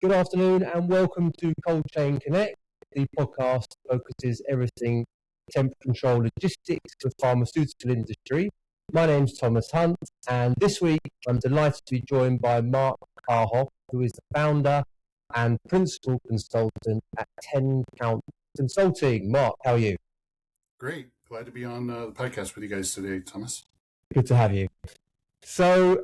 Good afternoon and welcome to Cold Chain Connect. The podcast focuses everything temperature control logistics for the pharmaceutical industry. My name's Thomas Hunt, and this week I'm delighted to be joined by Mark Karhoff, who is the founder and principal consultant at 10 Count Consulting. Mark, how are you? Great. Glad to be on the podcast with you guys today, Thomas. Good to have you. So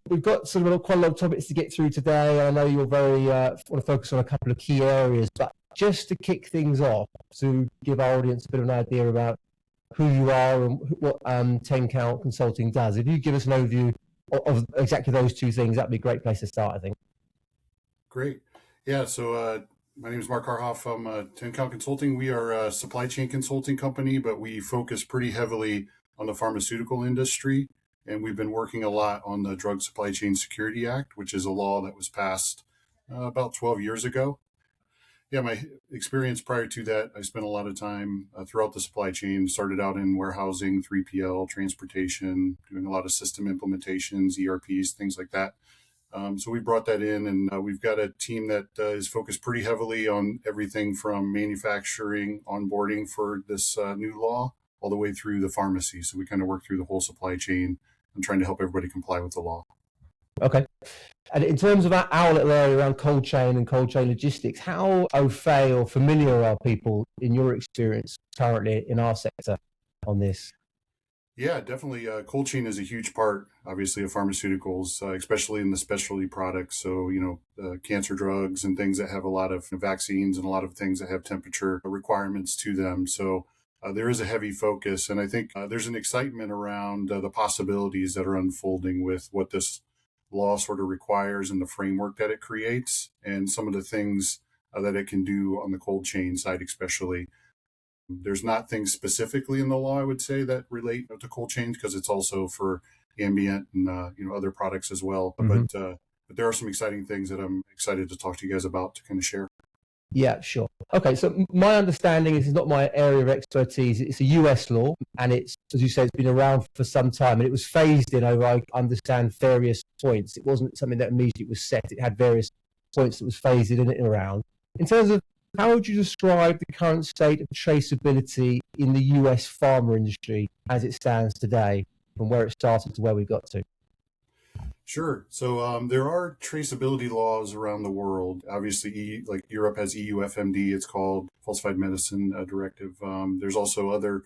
we've got sort of quite a lot of topics to get through today. I know you're very want to focus on a couple of key areas, but just to kick things off, to give our audience a bit of an idea about who you are and what 10 Count Consulting does. If you give us an overview of exactly those two things, that'd be a great place to start, I think. Great. Yeah, so my name is Mark Karhoff. I'm 10 Count Consulting. We are a supply chain consulting company, but we focus pretty heavily on the pharmaceutical industry. And we've been working a lot on the Drug Supply Chain Security Act, which is a law that was passed about 12 years ago. Yeah, my experience prior to that, I spent a lot of time throughout the supply chain, started out in warehousing, 3PL, transportation, doing a lot of system implementations, ERPs, things like that. So we brought that in, and we've got a team that is focused pretty heavily on everything from manufacturing, onboarding for this new law, all the way through the pharmacy. So we kind of work through the whole supply chain and trying to help everybody comply with the law. Okay. And in terms of our little area around cold chain and cold chain logistics, how au fait or familiar are people in your experience currently in our sector on this? Yeah, definitely. Cold chain is a huge part, obviously, of pharmaceuticals, especially in the specialty products. So, cancer drugs and things that have a lot of vaccines and a lot of things that have temperature requirements to them. So there is a heavy focus. And I think there's an excitement around the possibilities that are unfolding with what this law sort of requires and the framework that it creates and some of the things that it can do on the cold chain side, especially. There's not things specifically in the law, I would say, that relate to cold chains because it's also for ambient and other products as well. Mm-hmm. But there are some exciting things that I'm excited to talk to you guys about to kind of share. Yeah, sure. Okay, so my understanding is it's not my area of expertise. It's a US law, and it's, as you said, it's been around for some time, and it was phased in over, I understand, various points. It wasn't something that immediately was set. It had various points that was phased in and around. In terms of how would you describe the current state of traceability in the US pharma industry as it stands today, from where it started to where we got to? Sure. So there are traceability laws around the world. Obviously, like Europe has EUFMD, it's called Falsified Medicine Directive. There's also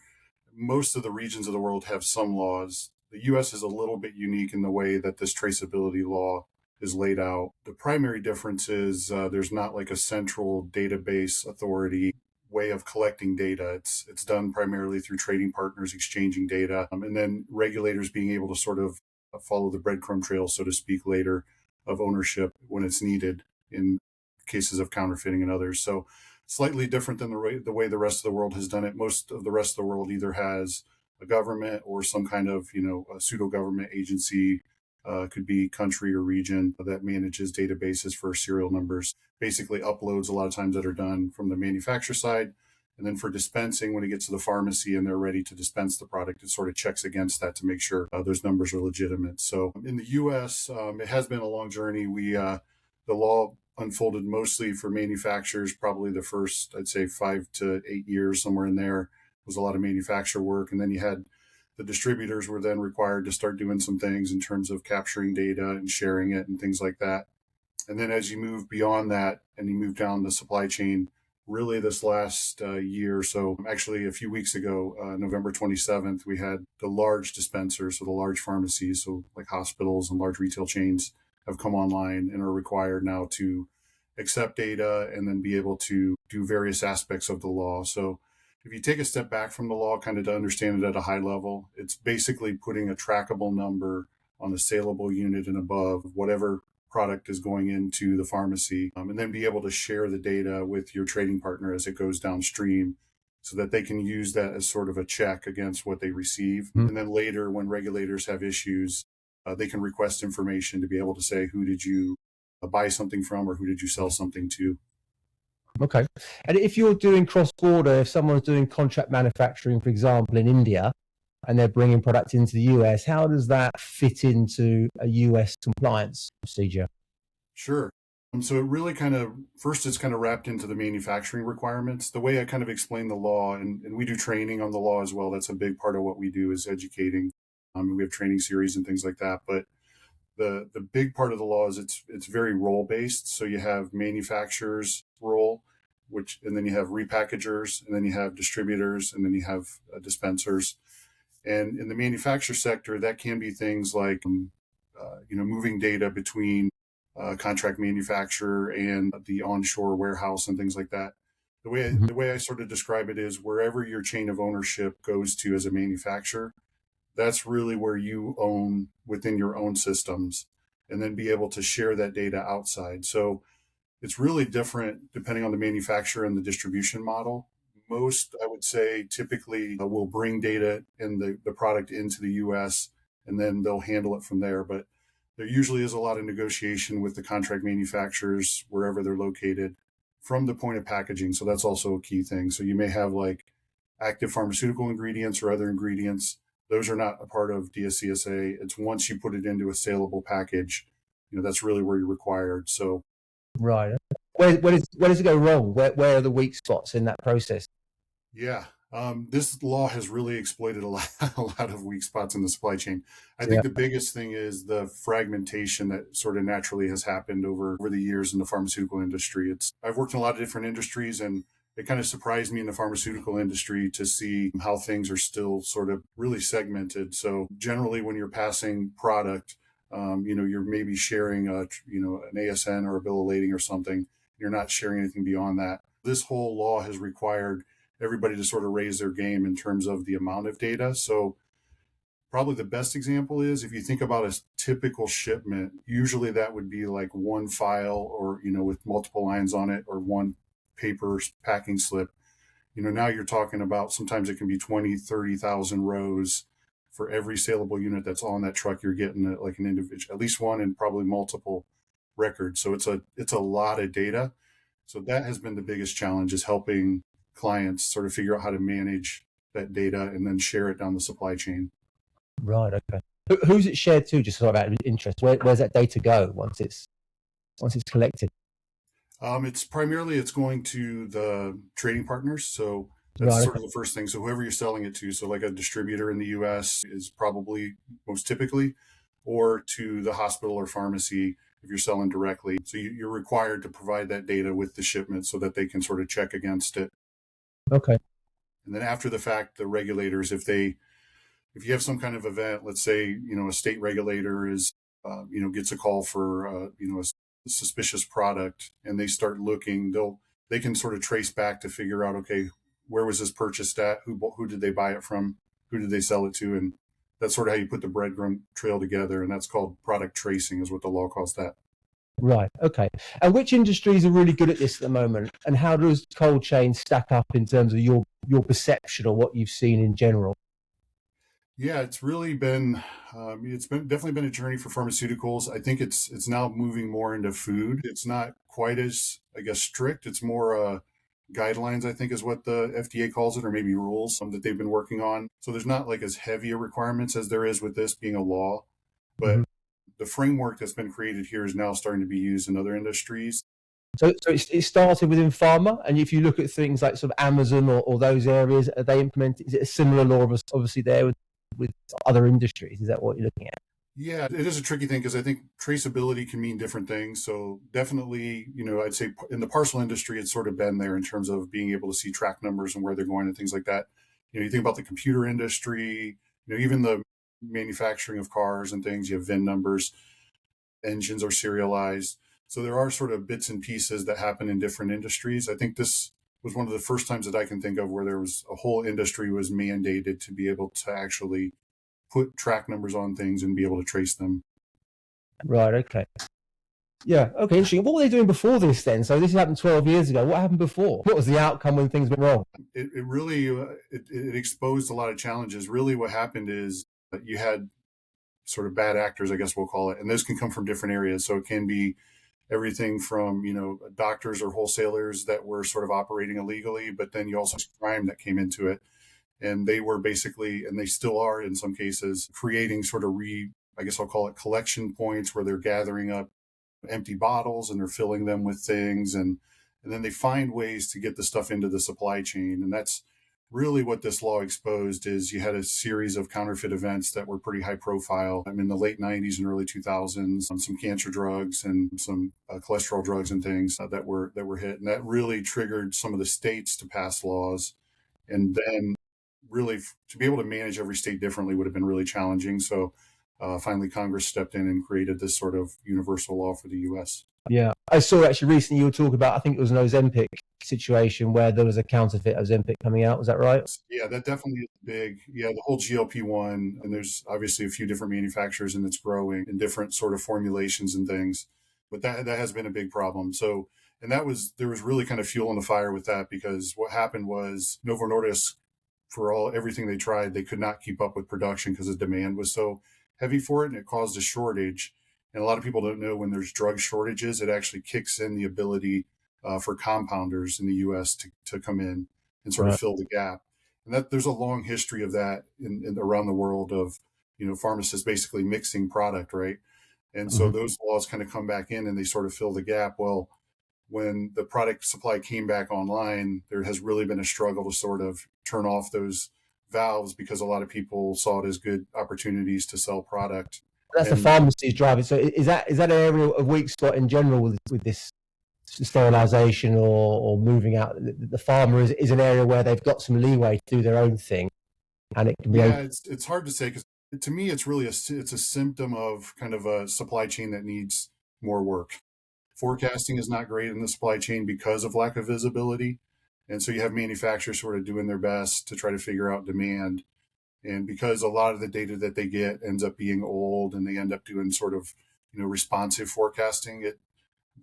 most of the regions of the world have some laws. The US is a little bit unique in the way that this traceability law is laid out. The primary difference is there's not like a central database authority way of collecting data. It's done primarily through trading partners exchanging data, and then regulators being able to sort of follow the breadcrumb trail, so to speak, later of ownership when it's needed in cases of counterfeiting and others. So slightly different than the way the rest of the world has done it. Most of the rest of the world either has a government or some kind of, a pseudo-government agency, could be country or region that manages databases for serial numbers, basically uploads a lot of times that are done from the manufacturer side. And then for dispensing, when it gets to the pharmacy and they're ready to dispense the product, it sort of checks against that to make sure those numbers are legitimate. So in the U.S., it has been a long journey. The law unfolded mostly for manufacturers, probably the first, I'd say 5 to 8 years, somewhere in there was a lot of manufacturer work. And then you had the distributors were then required to start doing some things in terms of capturing data and sharing it and things like that. And then as you move beyond that and you move down the supply chain, really this last year or so, actually a few weeks ago, November 27th, we had the large dispensers, so the large pharmacies, so like hospitals and large retail chains have come online and are required now to accept data and then be able to do various aspects of the law. So if you take a step back from the law, kind of to understand it at a high level, it's basically putting a trackable number on a saleable unit and above, whatever product is going into the pharmacy, and then be able to share the data with your trading partner as it goes downstream so that they can use that as sort of a check against what they receive. Mm-hmm. And then later, when regulators have issues, they can request information to be able to say, who did you buy something from or who did you sell something to? Okay. And if you're doing cross-border, if someone's doing contract manufacturing, for example, in India, and they're bringing products into the US, how does that fit into a US compliance procedure? Sure. So it really kind of first it's kind of wrapped into the manufacturing requirements. The way I kind of explain the law, and we do training on the law as well. That's a big part of what we do is educating. We have training series and things like that. But the big part of the law is it's very role based. So you have manufacturers role, which and then you have repackagers, and then you have distributors, and then you have dispensers. And in the manufacturer sector, that can be things like moving data between contract manufacturer and the onshore warehouse and things like that. Mhm. The way I sort of describe it is wherever your chain of ownership goes to as a manufacturer, that's really where you own within your own systems, and then be able to share that data outside. So it's really different depending on the manufacturer and the distribution model. Most, I would say, typically will bring data and the product into the US and then they'll handle it from there. But there usually is a lot of negotiation with the contract manufacturers wherever they're located from the point of packaging. So that's also a key thing. So you may have like active pharmaceutical ingredients or other ingredients. Those are not a part of DSCSA. It's once you put it into a saleable package, that's really where you're required. So Right. Where does it go wrong? Where are the weak spots in that process? yeah, this law has really exploited a lot of weak spots in the supply chain. I Yeah. think the biggest thing is the fragmentation that sort of naturally has happened over the years in the pharmaceutical industry. I've worked in a lot of different industries, and it kind of surprised me in the pharmaceutical industry to see how things are still sort of really segmented. So generally, when you're passing product, you're maybe sharing an ASN or a bill of lading or something. You're not sharing anything beyond that. This whole law has required everybody to sort of raise their game in terms of the amount of data. So probably the best example is if you think about a typical shipment, usually that would be like one file or, with multiple lines on it or one paper packing slip. Now you're talking about sometimes it can be 20, 30,000 rows for every saleable unit that's on that truck. You're getting like an individual, at least one and probably multiple records. So it's a lot of data. So that has been the biggest challenge is helping clients sort of figure out how to manage that data and then share it down the supply chain. Right. Okay. Who's it shared to? Just sort of out of interest. Where's that data go once it's collected? It's going to the trading partners. So that's Right. sort Okay. of the first thing. So whoever you're selling it to, so like a distributor in the US is probably most typically, or to the hospital or pharmacy if you're selling directly. So you're required to provide that data with the shipment so that they can sort of check against it. Okay. And then after the fact, the regulators, if you have some kind of event, let's say, a state regulator gets a call for, a suspicious product and they start looking, they can sort of trace back to figure out, okay, where was this purchased at? Who did they buy it from? Who did they sell it to? And that's sort of how you put the breadcrumb trail together. And that's called product tracing is what the law calls that. Right. Okay. And which industries are really good at this at the moment? And how does cold chain stack up in terms of your perception or what you've seen in general? Yeah, it's been definitely been a journey for pharmaceuticals. I think it's now moving more into food. It's not quite as, I guess, strict. It's more guidelines, I think, is what the FDA calls it, or maybe rules that they've been working on. So there's not like as heavy a requirements as there is with this being a law, Mhm. but the framework that's been created here is now starting to be used in other industries. So it started within pharma, and if you look at things like sort of Amazon or those areas, are they implemented? Is it a similar law, obviously there with other industries? Is that what you're looking at? Yeah, it is a tricky thing because I think traceability can mean different things. So definitely, I'd say in the parcel industry, it's sort of been there in terms of being able to see track numbers and where they're going and things like that. You think about the computer industry, even the manufacturing of cars and things, you have VIN numbers, engines are serialized. So there are sort of bits and pieces that happen in different industries. I think this was one of the first times that I can think of where there was a whole industry was mandated to be able to actually put track numbers on things and be able to trace them. Right. Okay. Yeah. Okay. Interesting. What were they doing before this then? So this happened 12 years ago. What happened before? What was the outcome when things went wrong? It really it exposed a lot of challenges. Really, what happened is that you had sort of bad actors, I guess we'll call it, and those can come from different areas. So it can be everything from doctors or wholesalers that were sort of operating illegally, but then you also have crime that came into it, and they were basically, and they still are in some cases, creating sort of I guess I'll call it collection points where they're gathering up empty bottles and they're filling them with things, and then they find ways to get the stuff into the supply chain. And that's really what this law exposed. Is you had a series of counterfeit events that were pretty high profile. In the late 90s and early 2000s, some cancer drugs and some cholesterol drugs and things that were hit, and that really triggered some of the states to pass laws. And then really to be able to manage every state differently would have been really challenging. So finally Congress stepped in and created this sort of universal law for the US. Yeah, I saw actually recently you were talking about, I think it was an Ozempic situation where there was a counterfeit Ozempic coming out. Was that right? Yeah, that definitely is big. Yeah, the whole GLP-1, and there's obviously a few different manufacturers and it's growing in different sort of formulations and things. But that has been a big problem. So, and there was really kind of fuel in the fire with that, because what happened was Novo Nordisk, for everything they tried, they could not keep up with production because the demand was so heavy for it, and it caused a shortage. And a lot of people don't know, when there's drug shortages, it actually kicks in the ability for compounders in the U.S. to come in and sort of fill the gap. And that there's a long history of that in around the world of, pharmacists basically mixing product, right? And so those laws kind of come back in and they sort of fill the gap. Well, when the product supply came back online, there has really been a struggle to sort of turn off those valves, because a lot of people saw it as good opportunities to sell product. That's the pharmacies driving. So is that an area of weak spot in general with this sterilization or moving out? The pharma is an area where they've got some leeway to do their own thing, and it can be. Yeah, it's hard to say, because to me it's really it's a symptom of kind of a supply chain that needs more work. Forecasting is not great in the supply chain because of lack of visibility, and so you have manufacturers sort of doing their best to try to figure out demand. And because a lot of the data that they get ends up being old, and they end up doing sort of, responsive forecasting,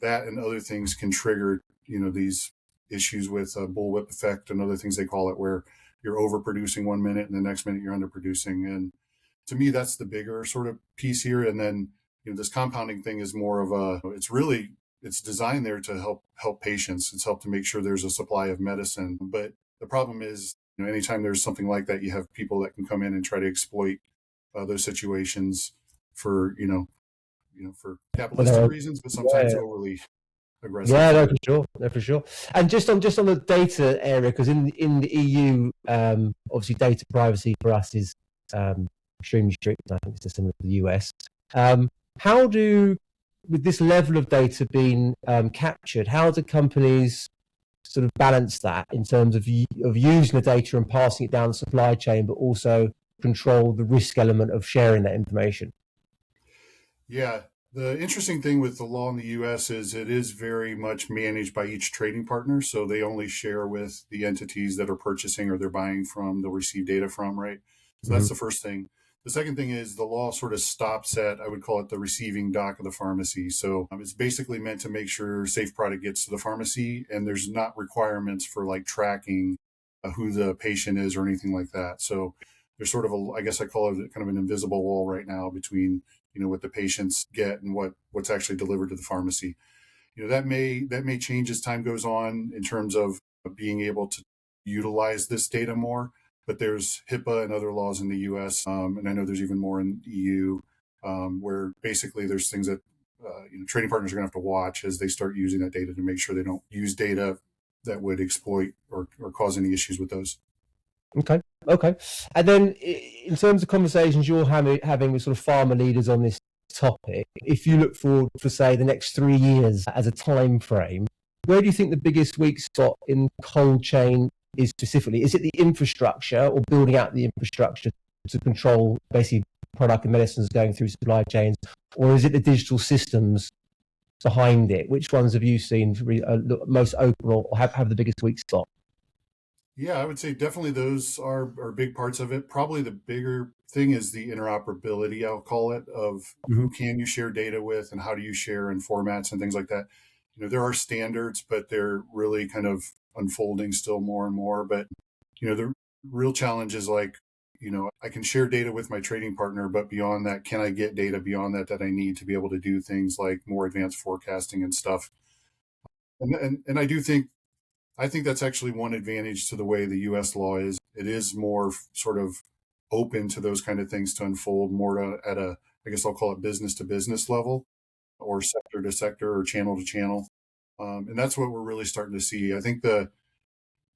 that and other things can trigger, these issues with a bullwhip effect and other things they call it, where you're overproducing 1 minute and the next minute you're underproducing. And to me, that's the bigger sort of piece here. And then, this compounding thing is more of it's designed there to help patients. It's helped to make sure there's a supply of medicine. But the problem is, anytime there's something like that, you have people that can come in and try to exploit those situations for, for capitalistic reasons, but sometimes overly aggressive. Yeah, no, for sure. And just on the data area, because in the EU, obviously data privacy for us is extremely strict. I think it's similar to the US. How with this level of data being captured, how do companies sort of balance that in terms of using the data and passing it down the supply chain, but also control the risk element of sharing that information? Yeah. The interesting thing with the law in the US is it is very much managed by each trading partner. So they only share with the entities that are purchasing or they're buying from, they'll receive data from, right? So that's the first thing. The second thing is the law sort of stops at, I would call it the receiving dock of the pharmacy. So it's basically meant to make sure safe product gets to the pharmacy, and there's not requirements for like tracking who the patient is or anything like that. So there's sort of I guess I call it kind of an invisible wall right now between, what the patients get and what's actually delivered to the pharmacy. That may change as time goes on in terms of being able to utilize this data more. But there's HIPAA and other laws in the U.S., and I know there's even more in the EU, where basically there's things that trading partners are going to have to watch as they start using that data to make sure they don't use data that would exploit or cause any issues with those. Okay. And then in terms of conversations you're having with sort of pharma leaders on this topic, if you look forward for, say, the next 3 years as a time frame, where do you think the biggest weak spot in cold chain is specifically? Is it the infrastructure or building out the infrastructure to control basically product and medicines going through supply chains, or is it the digital systems behind it? Which ones have you seen look most open or have the biggest weak spot? Yeah, I would say definitely those are big parts of it. Probably the bigger thing is the interoperability, I'll call it, of who can you share data with and how do you share in formats and things like that. There are standards, but they're really kind of unfolding still more and more. But, the real challenge is like, I can share data with my trading partner, but beyond that, can I get data beyond that I need to be able to do things like more advanced forecasting and stuff? And I think that's actually one advantage to the way the U.S. law is. It is more sort of open to those kind of things to unfold more at I guess I'll call it business to business level. or sector to sector or channel to channel. And that's what we're really starting to see. I think the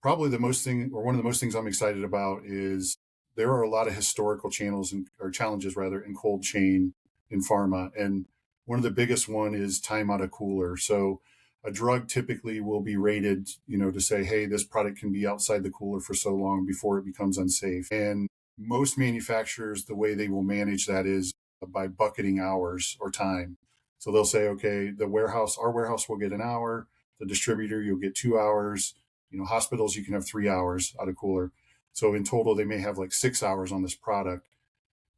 probably the most thing, or one of the most things I'm excited about, is there are a lot of historical channels or challenges rather in cold chain in pharma, and one of the biggest one is time out of cooler. So a drug typically will be rated, to say, hey, this product can be outside the cooler for so long before it becomes unsafe. And most manufacturers, the way they will manage that is by bucketing hours or time. So they'll say, okay, our warehouse will get an hour, the distributor, you'll get 2 hours. Hospitals, you can have 3 hours out of cooler. So in total, they may have like 6 hours on this product.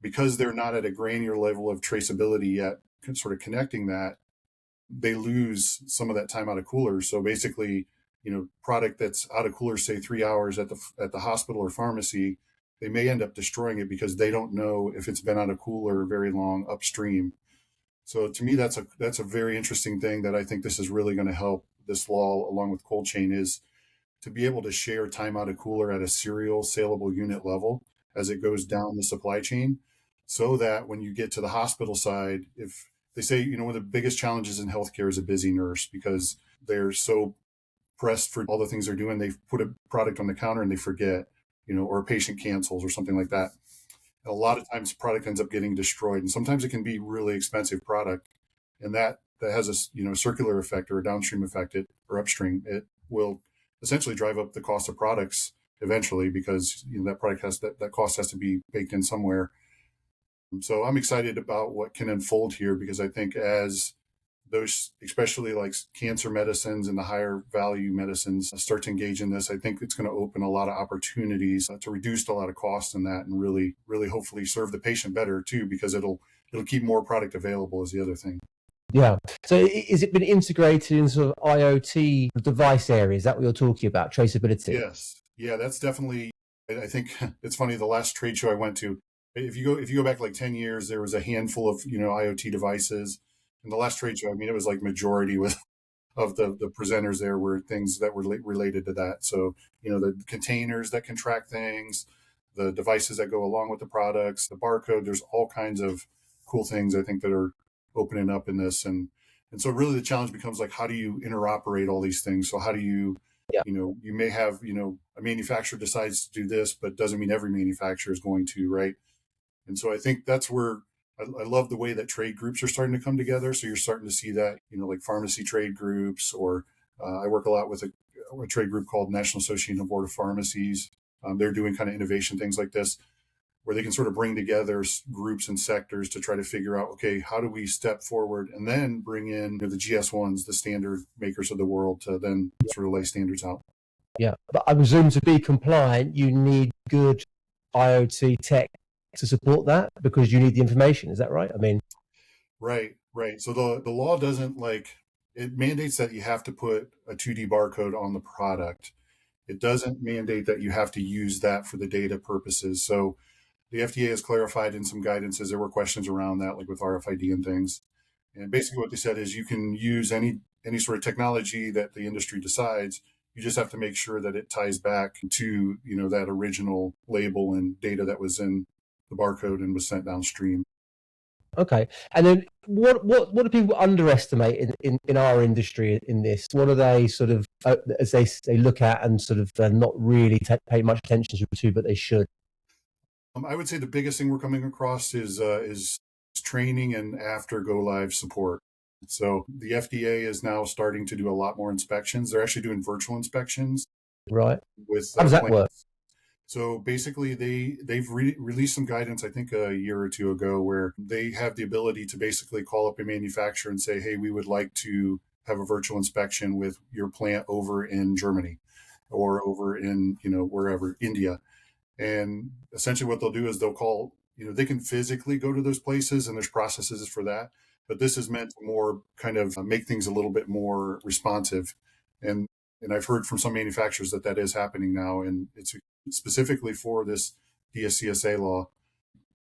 Because they're not at a granular level of traceability yet, sort of connecting that, they lose some of that time out of cooler. So basically, product that's out of cooler, say 3 hours at the hospital or pharmacy, they may end up destroying it because they don't know if it's been out of cooler very long upstream. So to me, that's a very interesting thing that I think this is really going to help this law along with cold chain, is to be able to share time out of cooler at a serial saleable unit level as it goes down the supply chain, so that when you get to the hospital side, if they say, one of the biggest challenges in healthcare is a busy nurse, because they're so pressed for all the things they're doing, they put a product on the counter and they forget, or a patient cancels or something like that. And a lot of times product ends up getting destroyed, and sometimes it can be really expensive product, and that has a circular effect or a downstream effect, or upstream. It will essentially drive up the cost of products eventually, because that product that cost has to be baked in somewhere. So I'm excited about what can unfold here, because I think as those, especially like cancer medicines and the higher value medicines, start to engage in this, I think it's going to open a lot of opportunities to reduce a lot of costs in that, and really, really hopefully serve the patient better too, because it'll keep more product available is the other thing. Yeah. So is it been integrated in sort of IoT device area? Is that what you're talking about? Traceability? Yes. Yeah, that's definitely, I think it's funny, the last trade show I went to, if you go back like 10 years, there was a handful of, IoT devices. And the last trade show, I mean, it was like majority of the presenters there were things that were related to that. So, the containers that can track things, the devices that go along with the products, the barcode, there's all kinds of cool things I think that are opening up in this. And so really the challenge becomes like, how do you interoperate all these things? So how do you, Yeah. You may have, a manufacturer decides to do this, but doesn't mean every manufacturer is going to, right? And so I think that's where I love the way that trade groups are starting to come together. So you're starting to see that, like pharmacy trade groups, or I work a lot with a trade group called National Association of Board of Pharmacies. They're doing kind of innovation things like this, where they can sort of bring together groups and sectors to try to figure out, okay, how do we step forward and then bring in the GS1s, the standard makers of the world, to then sort of lay standards out. Yeah. But I presume to be compliant, you need good IoT tech to support that, because you need the information. Is that right? I mean, Right. So the law doesn't it mandates that you have to put a 2D barcode on the product. It doesn't mandate that you have to use that for the data purposes. So the FDA has clarified in some guidances. There were questions around that, like with RFID and things. And basically what they said is you can use any sort of technology that the industry decides. You just have to make sure that it ties back to, that original label and data that was in the barcode and was sent downstream. okay. And then what do people underestimate in our industry in this? What are they sort of, as they look at and sort of not really pay much attention to, but they should? I would say the biggest thing we're coming across is training and after go live support. So the FDA is now starting to do a lot more inspections. They're actually doing virtual inspections. Right. With How does that work? So basically, they've released some guidance, I think a year or two ago, where they have the ability to basically call up a manufacturer and say, hey, we would like to have a virtual inspection with your plant over in Germany or over in, wherever, India. And essentially what they'll do is they'll call, they can physically go to those places and there's processes for that. But this is meant to more kind of make things a little bit more responsive. And I've heard from some manufacturers that is happening now. And it's specifically for this DSCSA law.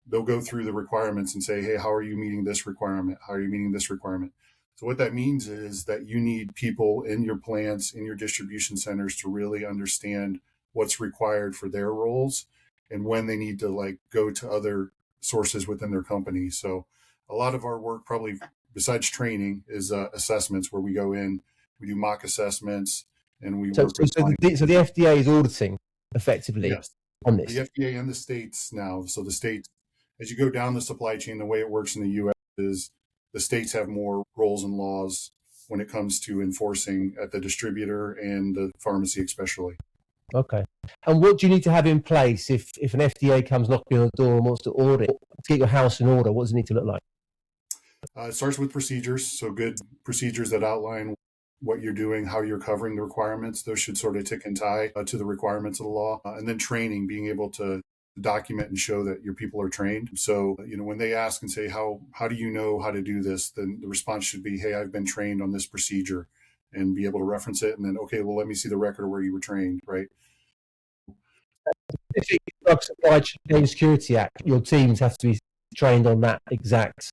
They'll go through the requirements and say, hey, how are you meeting this requirement? How are you meeting this requirement? So what that means is that you need people in your plants, in your distribution centers, to really understand what's required for their roles and when they need to go to other sources within their company. So a lot of our work probably besides training, is assessments where we go in, we do mock assessments, and we So, work with clients. so the FDA is auditing effectively Yes, on the this. FDA and the states now. So the states, as you go down the supply chain, the way it works in the U.S. is the states have more roles and laws when it comes to enforcing at the distributor and the pharmacy, especially. Okay. And what do you need to have in place if an FDA comes knocking on the door and wants to audit to get your house in order? What does it need to look like? It starts with procedures. So good procedures that outline what you're doing, how you're covering the requirements. Those should sort of tick and tie to the requirements of the law. And then training, being able to document and show that your people are trained. So, when they ask and say, how do you know how to do this? Then the response should be, hey, I've been trained on this procedure, and be able to reference it. And then, okay, well, let me see the record of where you were trained, right? If it's Drug Supply Chain Security Act, your teams have to be trained on that exact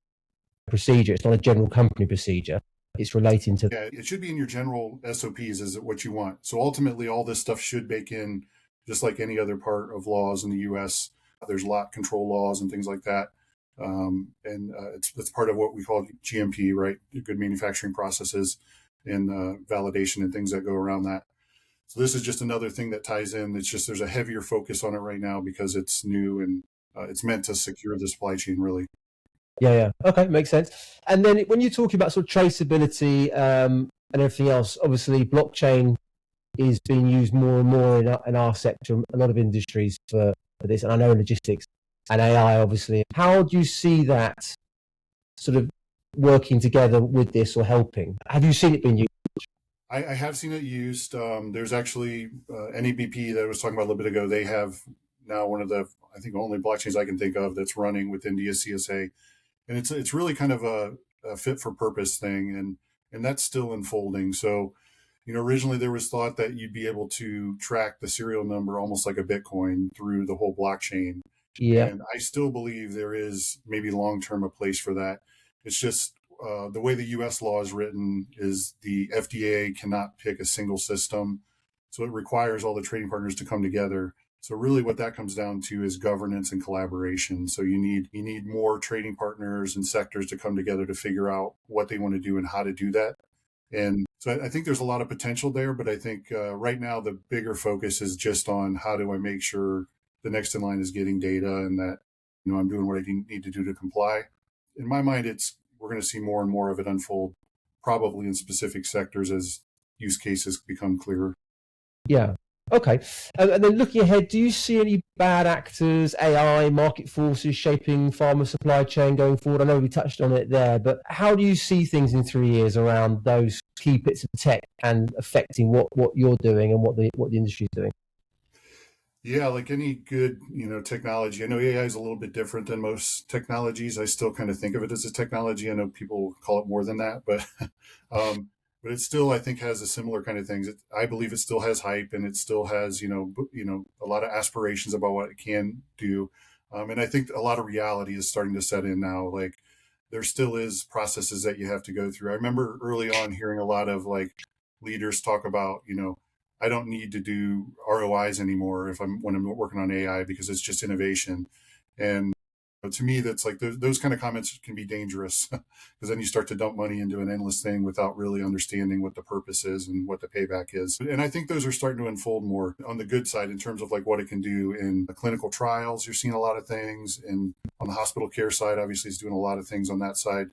procedure. It's not a general company procedure. It's relating to. Yeah, it should be in your general SOPs. Is it what you want? So ultimately, all this stuff should bake in, just like any other part of laws in the U.S. There's lot control laws and things like that, and it's part of what we call GMP, right? Good manufacturing processes and validation and things that go around that. So this is just another thing that ties in. It's just there's a heavier focus on it right now because it's new and it's meant to secure the supply chain, really. Yeah. Okay, makes sense. And then when you're talking about sort of traceability and everything else, obviously blockchain is being used more and more in our sector, a lot of industries for this, and I know logistics and AI, obviously. How do you see that sort of working together with this or helping? Have you seen it being used? I have seen it used. There's actually NEBP that I was talking about a little bit ago. They have now one of the, I think, only blockchains I can think of that's running within DSCSA, and it's really kind of a fit for purpose thing, and that's still unfolding. So, originally there was thought that you'd be able to track the serial number almost like a Bitcoin through the whole blockchain, Yeah. and I still believe there is maybe long term a place for that. It's just the way the U.S. law is written is the FDA cannot pick a single system, so it requires all the trading partners to come together. So really, what that comes down to is governance and collaboration. So you need more trading partners and sectors to come together to figure out what they want to do and how to do that. And so I think there's a lot of potential there, but I think right now the bigger focus is just on how do I make sure the next in line is getting data and that I'm doing what I need to do to comply. In my mind, we're going to see more and more of it unfold, probably in specific sectors as use cases become clearer. Yeah. Okay. And then looking ahead, do you see any bad actors, AI, market forces shaping pharma supply chain going forward? I know we touched on it there, but how do you see things in 3 years around those key bits of tech and affecting what you're doing and what the industry is doing? Yeah, like any good, technology. I know AI is a little bit different than most technologies. I still kind of think of it as a technology. I know people call it more than that, but but it still, I think, has a similar kind of things. I believe it still has hype and it still has, a lot of aspirations about what it can do. And I think a lot of reality is starting to set in now. Like there still is processes that you have to go through. I remember early on hearing a lot of like leaders talk about, I don't need to do ROIs anymore when I'm working on AI because it's just innovation. And to me, that's like those kind of comments can be dangerous because then you start to dump money into an endless thing without really understanding what the purpose is and what the payback is. And I think those are starting to unfold more on the good side in terms of like what it can do in the clinical trials. You're seeing a lot of things, and on the hospital care side, obviously, it's doing a lot of things on that side.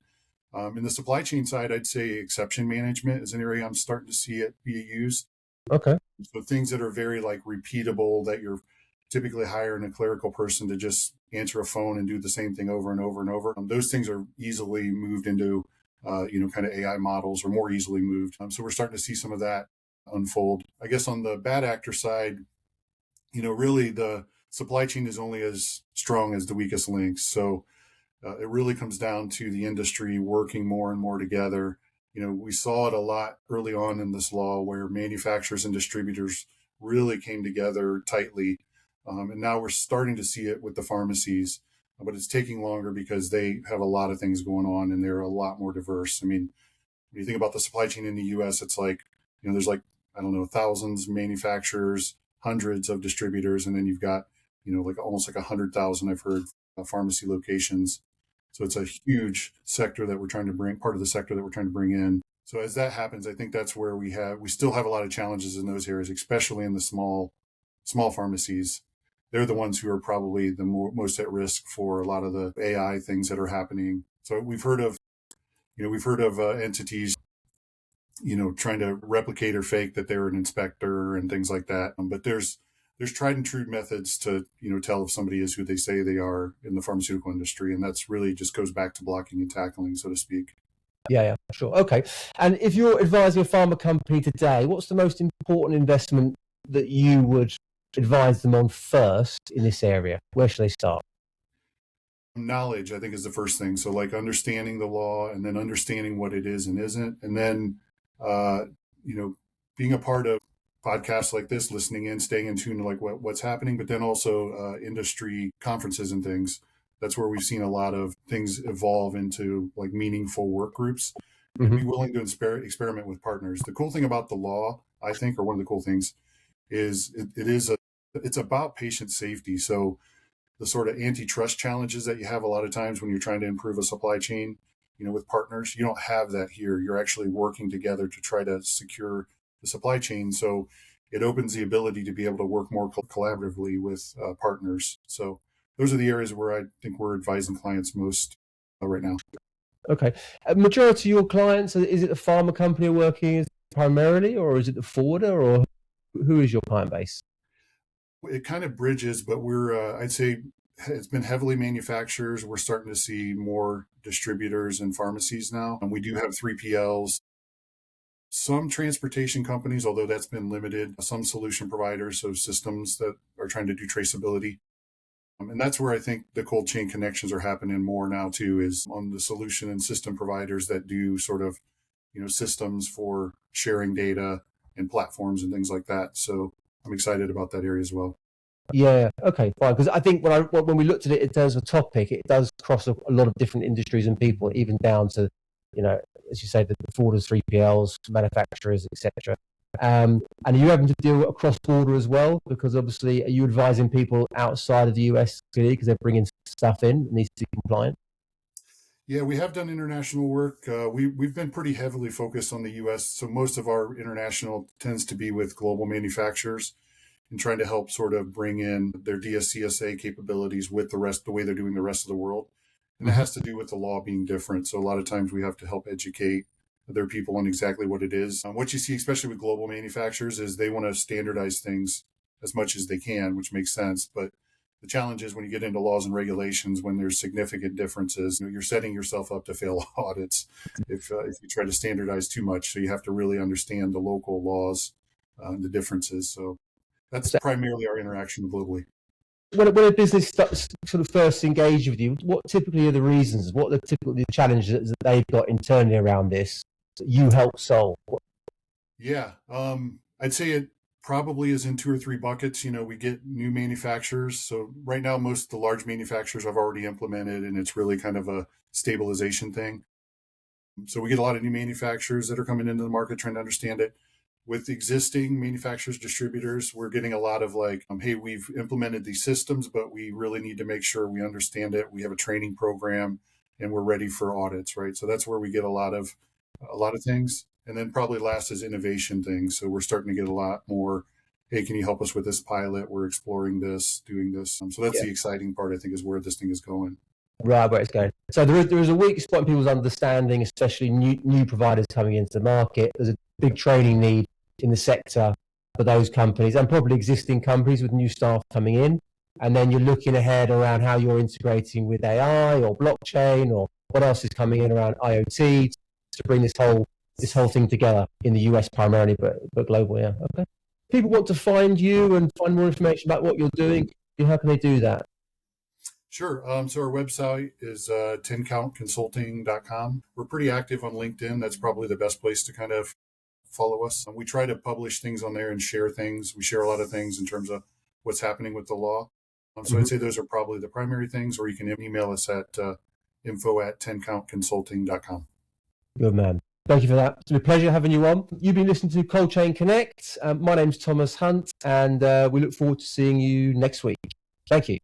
In the supply chain side, I'd say exception management is an area I'm starting to see it be used. Okay. So things that are very like repeatable that you're typically hiring a clerical person to just answer a phone and do the same thing over and over and over. Those things are easily moved into, kind of AI models or more easily moved. So we're starting to see some of that unfold. I guess on the bad actor side, really the supply chain is only as strong as the weakest links. So it really comes down to the industry working more and more together. We saw it a lot early on in this law where manufacturers and distributors really came together tightly. And now we're starting to see it with the pharmacies, but it's taking longer because they have a lot of things going on and they're a lot more diverse. I mean, when you think about the supply chain in the US, it's like, there's like, I don't know, thousands of manufacturers, hundreds of distributors, and then you've got, like almost like 100,000, I've heard, pharmacy locations. So it's a huge sector that we're trying to bring, part of the sector that we're trying to bring in. So as that happens, I think that's where we still have a lot of challenges in those areas, especially in the small pharmacies. They're the ones who are probably the most at risk for a lot of the AI things that are happening. So we've heard of entities, trying to replicate or fake that they're an inspector and things like that. But there's tried and true methods to, tell if somebody is who they say they are in the pharmaceutical industry. And that's really just goes back to blocking and tackling, so to speak. Yeah, sure. Okay. And if you're advising a pharma company today, what's the most important investment that you would advise them on first in this area? Where should they start? Knowledge, I think, is the first thing. So like understanding the law and then understanding what it is and isn't. And then, being a part of podcasts like this, listening in, staying in tune to like what's happening, but then also industry conferences and things. That's where we've seen a lot of things evolve into like meaningful work groups, and be willing to experiment with partners. The cool thing about the law, I think, or one of the cool things, is it's about patient safety. So the sort of antitrust challenges that you have a lot of times when you're trying to improve a supply chain, with partners, you don't have that here. You're actually working together to try to secure the supply chain. So it opens the ability to be able to work more collaboratively with partners. So those are the areas where I think we're advising clients most right now. Okay. Majority of your clients, is it the pharma company you're working with primarily, or is it the forwarder, or who is your client base? It kind of bridges, but I'd say it's been heavily manufacturers. We're starting to see more distributors and pharmacies now. And we do have 3PLs, some transportation companies, although that's been limited, some solution providers, so systems that are trying to do traceability. And that's where I think the cold chain connections are happening more now too, is on the solution and system providers that do sort of, systems for sharing data and platforms and things like that. So I'm excited about that area as well. Yeah. Okay. Fine. Because I think when we looked at it in terms of a topic, it does cross a lot of different industries and people, even down to, as you say, the forwarders, 3PLs, manufacturers, etc. And are you having to deal across border as well? Because obviously, are you advising people outside of the US because they're bringing stuff in that needs to be compliant? Yeah, we have done international work. We've been pretty heavily focused on the U.S., so most of our international tends to be with global manufacturers and trying to help sort of bring in their DSCSA capabilities with the way they're doing the rest of the world. And it has to do with the law being different. So a lot of times we have to help educate their people on exactly what it is. What you see, especially with global manufacturers, is they want to standardize things as much as they can, which makes sense. But the challenge is when you get into laws and regulations, when there's significant differences, you're setting yourself up to fail audits if you try to standardize too much. So you have to really understand the local laws and the differences. So that's primarily our interaction globally. When a business starts, sort of first engage with you, what typically are the reasons? What are the typical challenges that they've got internally around this that you help solve? Yeah, I'd say it probably is in 2 or 3 buckets. We get new manufacturers. So right now, most of the large manufacturers I've already implemented, and it's really kind of a stabilization thing. So we get a lot of new manufacturers that are coming into the market trying to understand it. With existing manufacturers, distributors, we're getting a lot of like, hey, we've implemented these systems, but we really need to make sure we understand it. We have a training program and we're ready for audits, right? So that's where we get a lot of things. And then probably last is innovation things. So we're starting to get a lot more, hey, can you help us with this pilot? We're exploring this, doing this. So that's the exciting part, I think, is where this thing is going. Right, where it's going. So there is a weak spot in people's understanding, especially new providers coming into the market. There's a big training need in the sector for those companies and probably existing companies with new staff coming in. And then you're looking ahead around how you're integrating with AI or blockchain or what else is coming in around IoT to bring this whole thing together in the US primarily, but global. Yeah. Okay. People want to find you and find more information about what you're doing. How can they do that? Sure. So our website is 10countconsulting.com. We're pretty active on LinkedIn. That's probably the best place to kind of follow us. We try to publish things on there and share things. We share a lot of things in terms of what's happening with the law. So I'd say those are probably the primary things, or you can email us at info@10countconsulting.com. Good man. Thank you for that. It's been a pleasure having you on. You've been listening to Cold Chain Connect. My name's Thomas Hunt, and we look forward to seeing you next week. Thank you.